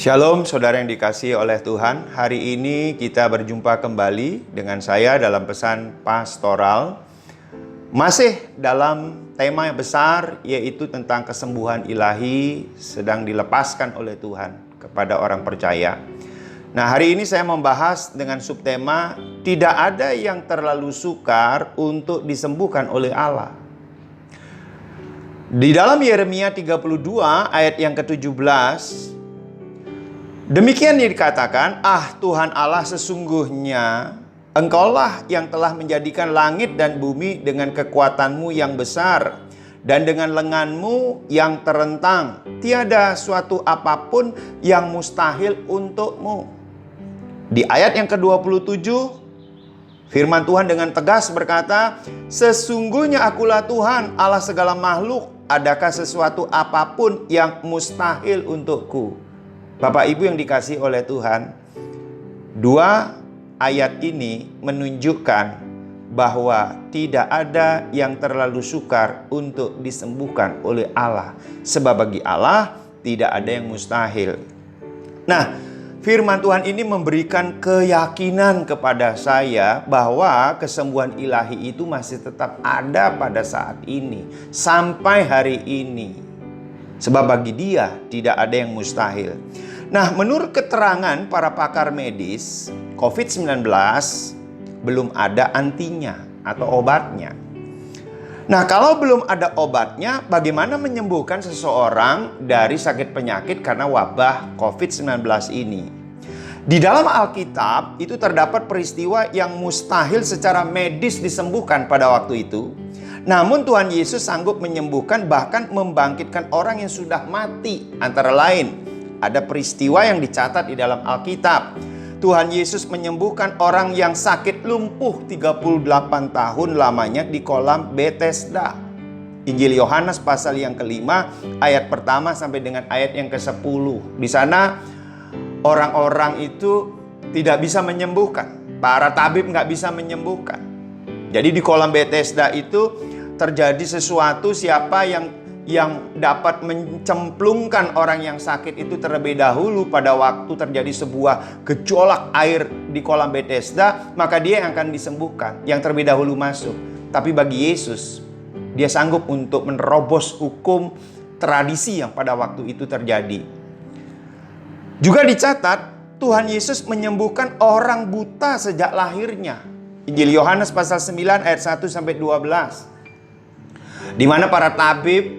Shalom saudara yang dikasihi oleh Tuhan. Hari ini kita berjumpa kembali dengan saya dalam pesan pastoral. Masih dalam tema yang besar, yaitu tentang kesembuhan ilahi sedang dilepaskan oleh Tuhan kepada orang percaya. Nah, hari ini saya membahas dengan subtema tidak ada yang terlalu sukar untuk disembuhkan oleh Allah. Di dalam Yeremia 32 ayat yang ke-17, demikian dikatakan, Tuhan Allah, sesungguhnya Engkaulah yang telah menjadikan langit dan bumi dengan kekuatanmu yang besar dan dengan lenganmu yang terentang. Tiada suatu apapun yang mustahil untukmu. Di ayat yang ke-27, firman Tuhan dengan tegas berkata, sesungguhnya akulah Tuhan Allah segala makhluk. Adakah sesuatu apapun yang mustahil untukku? Bapak Ibu yang dikasihi oleh Tuhan, dua ayat ini menunjukkan bahwa tidak ada yang terlalu sukar untuk disembuhkan oleh Allah. Sebab bagi Allah tidak ada yang mustahil. Nah, firman Tuhan ini memberikan keyakinan kepada saya bahwa kesembuhan ilahi itu masih tetap ada pada saat ini, sampai hari ini. Sebab bagi Dia tidak ada yang mustahil. Nah, menurut keterangan para pakar medis, COVID-19 belum ada antinya atau obatnya. Nah, kalau belum ada obatnya, bagaimana menyembuhkan seseorang dari sakit penyakit karena wabah COVID-19 ini? Di dalam Alkitab itu terdapat peristiwa yang mustahil secara medis disembuhkan pada waktu itu. Namun Tuhan Yesus sanggup menyembuhkan, bahkan membangkitkan orang yang sudah mati. Antara lain, ada peristiwa yang dicatat di dalam Alkitab. Tuhan Yesus menyembuhkan orang yang sakit lumpuh 38 tahun lamanya di kolam Bethesda. Injil Yohanes pasal yang kelima ayat pertama sampai dengan ayat yang ke-10. Di sana orang-orang itu tidak bisa menyembuhkan. Para tabib nggak bisa menyembuhkan. Jadi di kolam Bethesda itu terjadi sesuatu, siapa yang dapat mencemplungkan orang yang sakit itu terlebih dahulu pada waktu terjadi sebuah gejolak air di kolam Bethesda, maka dia yang akan disembuhkan, yang terlebih dahulu masuk. Tapi bagi Yesus, dia sanggup untuk menerobos hukum tradisi yang pada waktu itu terjadi. Juga dicatat, Tuhan Yesus menyembuhkan orang buta sejak lahirnya. Injil Yohanes pasal 9 ayat 1 sampai 12. Di mana para tabib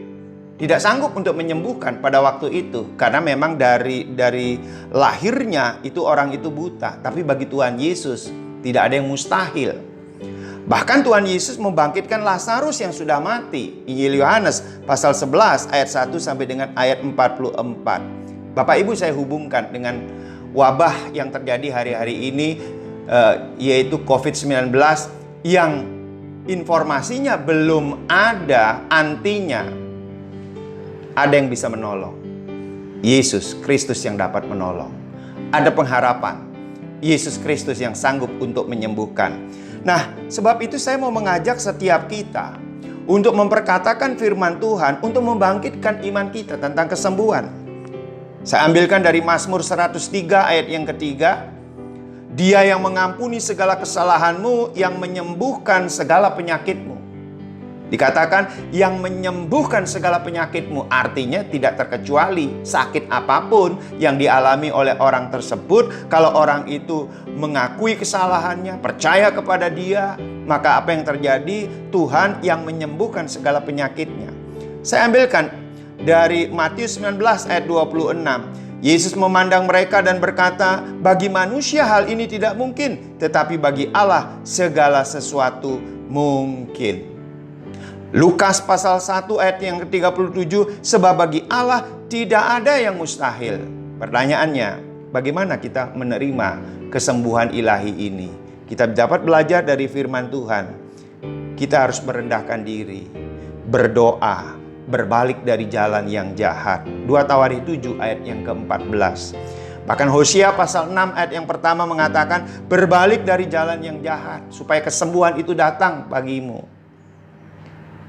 tidak sanggup untuk menyembuhkan pada waktu itu, karena memang dari lahirnya itu orang itu buta. Tapi bagi Tuhan Yesus tidak ada yang mustahil. Bahkan Tuhan Yesus membangkitkan Lazarus yang sudah mati. Injil Yohanes pasal 11 ayat 1 sampai dengan ayat 44. Bapak Ibu, saya hubungkan dengan wabah yang terjadi hari-hari ini, yaitu COVID-19, yang informasinya belum ada antinya. Ada yang bisa menolong. Yesus Kristus yang dapat menolong. Ada pengharapan. Yesus Kristus yang sanggup untuk menyembuhkan. Nah, sebab itu saya mau mengajak setiap kita untuk memperkatakan firman Tuhan, untuk membangkitkan iman kita tentang kesembuhan. Saya ambilkan dari Mazmur 103 ayat yang ketiga. Dia yang mengampuni segala kesalahanmu, yang menyembuhkan segala penyakitmu. Dikatakan yang menyembuhkan segala penyakitmu, artinya tidak terkecuali sakit apapun yang dialami oleh orang tersebut. Kalau orang itu mengakui kesalahannya, percaya kepada Dia, maka apa yang terjadi? Tuhan yang menyembuhkan segala penyakitnya. Saya ambilkan dari Matius 19 ayat 26. Yesus memandang mereka dan berkata, bagi manusia hal ini tidak mungkin, tetapi bagi Allah segala sesuatu mungkin. Lukas pasal 1 ayat yang ke-37, sebab bagi Allah tidak ada yang mustahil. Pertanyaannya, bagaimana kita menerima kesembuhan ilahi ini? Kita dapat belajar dari firman Tuhan. Kita harus merendahkan diri, berdoa, berbalik dari jalan yang jahat. 2 Tawarikh 7 ayat yang ke-14. Bahkan Hosea pasal 6 ayat yang pertama mengatakan, berbalik dari jalan yang jahat, supaya kesembuhan itu datang bagimu.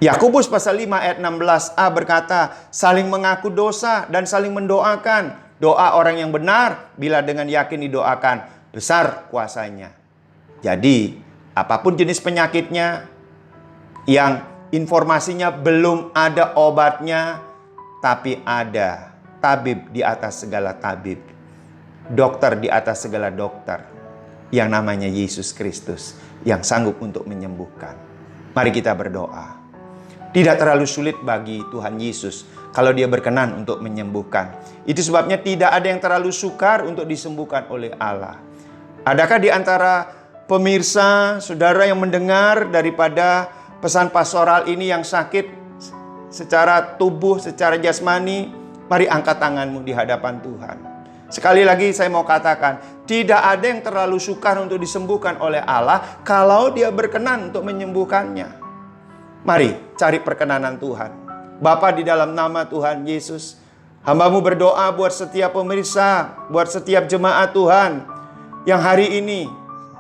Yakobus pasal 5 ayat 16a berkata, saling mengaku dosa dan saling mendoakan, Doa orang yang benar bila dengan yakin didoakan, besar kuasanya. Jadi, apapun jenis penyakitnya yang informasinya belum ada obatnya, tapi ada tabib di atas segala tabib, dokter di atas segala dokter, yang namanya Yesus Kristus, yang sanggup untuk menyembuhkan. Mari kita berdoa. Tidak terlalu sulit bagi Tuhan Yesus kalau Dia berkenan untuk menyembuhkan. Itu sebabnya tidak ada yang terlalu sukar untuk disembuhkan oleh Allah. Adakah di antara pemirsa, saudara yang mendengar daripada pesan pastoral ini yang sakit secara tubuh, secara jasmani? Mari angkat tanganmu di hadapan Tuhan. Sekali lagi saya mau katakan, tidak ada yang terlalu sukar untuk disembuhkan oleh Allah kalau Dia berkenan untuk menyembuhkannya. Mari cari perkenanan Tuhan. Bapa, di dalam nama Tuhan Yesus, hamba-Mu berdoa buat setiap pemirsa, buat setiap jemaat Tuhan yang hari ini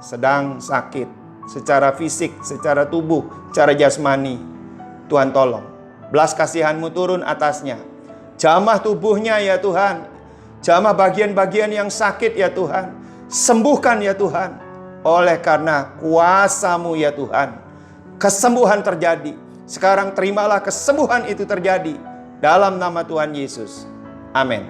sedang sakit secara fisik, secara tubuh, secara jasmani. Tuhan tolong, belas kasihan-Mu turun atasnya. Jamah tubuhnya ya Tuhan, jamah bagian-bagian yang sakit ya Tuhan. Sembuhkan ya Tuhan. Oleh karena kuasa-Mu ya Tuhan, kesembuhan terjadi. Sekarang terimalah kesembuhan itu terjadi dalam nama Tuhan Yesus. Amin.